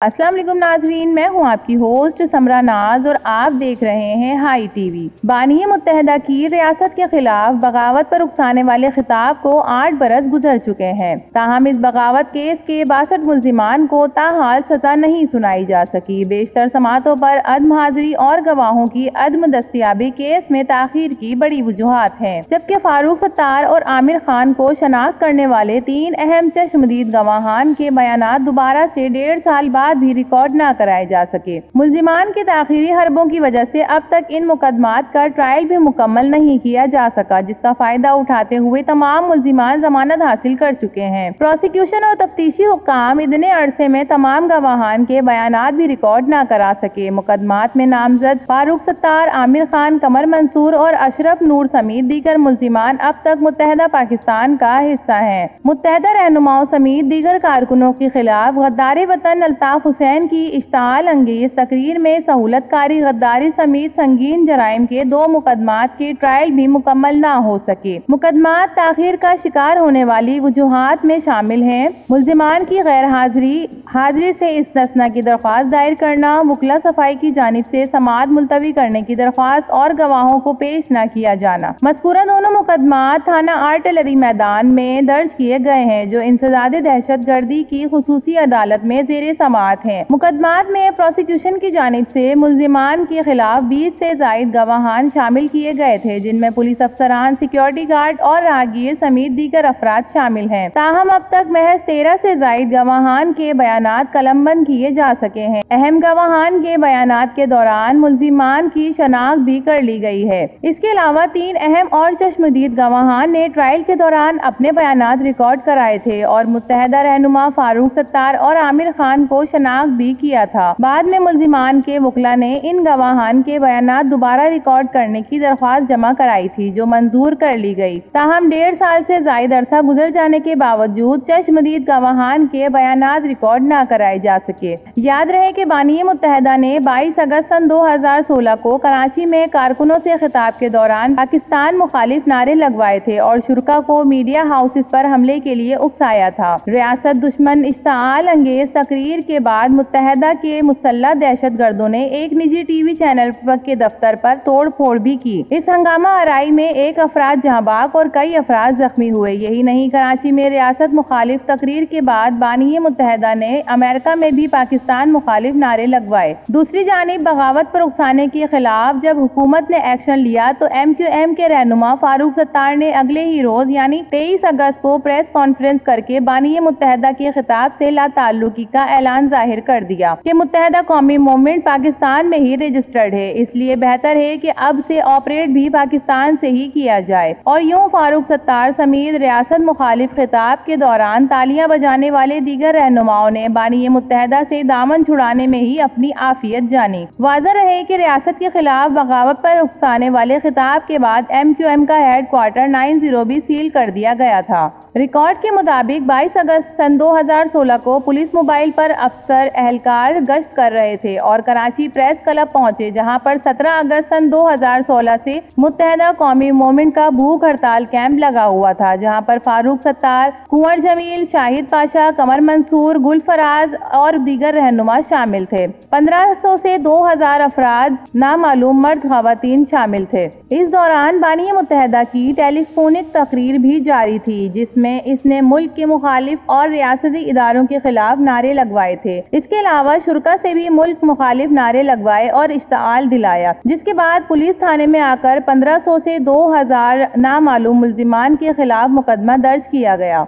السلام علیکم ناظرین، میں ہوں آپ کی ہوسٹ سمرا ناز اور آپ دیکھ رہے ہیں ہائی ٹی وی۔ بانی متحدہ کی ریاست کے خلاف بغاوت پر اکسانے والے خطاب کو 8 برس گزر چکے ہیں، تاہم اس بغاوت کیس کے 62 ملزمان کو تاحال سزا نہیں سنائی جا سکی۔ بیشتر سماعتوں پر عدم حاضری اور گواہوں کی عدم دستیابی کیس میں تاخیر کی بڑی وجوہات ہیں، جبکہ فاروق ستار اور عامر خان کو شناخت کرنے والے 3 اہم چشمدید گواہان کے بیانات دوبارہ سے 1.5 سال بعد بھی ریکارڈ نہ کرائے جا سکے۔ ملزمان کے تاخیری حربوں کی وجہ سے اب تک ان مقدمات کا ٹرائل بھی مکمل نہیں کیا جا سکا، جس کا فائدہ اٹھاتے ہوئے تمام ملزمان ضمانت حاصل کر چکے ہیں۔ پروسیکیوشن اور تفتیشی حکام اتنے عرصے میں تمام گواہان کے بیانات بھی ریکارڈ نہ کرا سکے۔ مقدمات میں نامزد فاروق ستار، عامر خان، قمر منصور اور اشرف نور سمیت دیگر ملزمان اب تک متحدہ پاکستان کا حصہ ہیں۔ متحدہ رہنماؤں سمیت دیگر کارکنوں کے خلاف غدار وطن الطاف حسین کی اشتعال انگیز تقریر میں سہولت کاری، غداری سمیت سنگین جرائم کے 2 مقدمات کے ٹرائل بھی مکمل نہ ہو سکے۔ مقدمات تاخیر کا شکار ہونے والی وجوہات میں شامل ہیں: ملزمان کی غیر حاضری سے استثناء کی درخواست دائر کرنا، وکلا صفائی کی جانب سے سماعت ملتوی کرنے کی درخواست اور گواہوں کو پیش نہ کیا جانا۔ مذکورہ دونوں مقدمات تھانہ آرٹلری میدان میں درج کیے گئے ہیں، جو انسداد دہشت گردی کی خصوصی عدالت میں زیر سماعت ہیں۔ مقدمات میں پروسیکیوشن کی جانب سے ملزمان کے خلاف 20 سے زائد گواہان شامل کیے گئے تھے، جن میں پولیس افسران، سیکیورٹی گارڈ اور راہگیر سمیت دیگر افراد شامل ہیں۔ تاہم اب تک محض 13 سے زائد گواہان کے بیانات قلم بند کیے جا سکے ہیں۔ اہم گواہان کے بیانات کے دوران ملزمان کی شناخت بھی کر لی گئی ہے۔ اس کے علاوہ 3 اہم اور چشمدید گواہان نے ٹرائل کے دوران اپنے بیانات ریکارڈ کرائے تھے اور متحدہ رہنما فاروق ستار اور عامر خان کو شناخت بھی کیا تھا۔ بعد میں ملزمان کے وکلا نے ان گواہان کے بیانات دوبارہ ریکارڈ کرنے کی درخواست جمع کرائی تھی، جو منظور کر لی گئی۔ تاہم 1.5 سال سے زائد عرصہ گزر جانے کے باوجود چشمدید گواہان کے بیانات ریکارڈ نہ کرائے جا سکے۔ یاد رہے کہ بانی متحدہ نے 22 اگست سن 2016 کو کراچی میں کارکنوں سے خطاب کے دوران پاکستان مخالف نعرے لگوائے تھے اور شرکاء کو میڈیا ہاؤسز پر حملے کے لیے اکسایا تھا۔ ریاست دشمن اشتعال انگیز تقریر کے بعد متحدہ کے مسلح دہشت گردوں نے ایک نجی ٹی وی چینل کے دفتر پر توڑ پھوڑ بھی کی۔ اس ہنگامہ آرائی میں 1 افراد جاں بحق اور کئی افراد زخمی ہوئے۔ یہی نہیں، کراچی میں ریاست مخالف تقریر کے بعد بانی متحدہ نے امریکہ میں بھی پاکستان مخالف نعرے لگوائے۔ دوسری جانب بغاوت پر اکسانے کے خلاف جب حکومت نے ایکشن لیا تو MQM کے رہنما فاروق ستار نے اگلے ہی روز یعنی 23 اگست کو پریس کانفرنس کر کے بانی متحدہ کے خطاب سے لا تعلقی کا اعلان ظاہر کر دیا کہ متحدہ قومی موومنٹ پاکستان میں ہی رجسٹرڈ ہے، اس لیے بہتر ہے کہ اب سے آپریٹ بھی پاکستان سے ہی کیا جائے۔ اور یوں فاروق ستار سمیت ریاست مخالف خطاب کے دوران تالیاں بجانے والے دیگر رہنماؤں نے بانی متحدہ سے دامن چھڑانے میں ہی اپنی عافیت جانی۔ واضح رہے کہ ریاست کے خلاف بغاوت پر اکسانے والے خطاب کے بعد MQM کا ہیڈ کوارٹر 90 بھی سیل کر دیا گیا تھا۔ ریکارڈ کے مطابق 22 اگست سن 2016 کو پولیس موبائل پر افسر اہلکار گشت کر رہے تھے اور کراچی پریس کلب پہنچے، جہاں پر 17 اگست سن 2016 سے متحدہ قومی موومنٹ کا بھوک ہڑتال کیمپ لگا ہوا تھا، جہاں پر فاروق ستار، کنور جمیل، شاہد پاشا، قمر منصور، گل فراز اور دیگر رہنما شامل تھے۔ 1500 سے 2000 افراد نامعلوم مرد خواتین شامل تھے۔ اس دوران بانی متحدہ کی ٹیلی فونک تقریر بھی جاری تھی، جس میں اس نے ملک کے مخالف اور ریاستی اداروں کے خلاف نعرے لگوائے تھے۔ اس کے علاوہ شرکاء سے بھی ملک مخالف نعرے لگوائے اور اشتعال دلایا، جس کے بعد پولیس تھانے میں آ کر 1500 سے 2000 نامعلوم ملزمان کے خلاف مقدمہ درج کیا گیا۔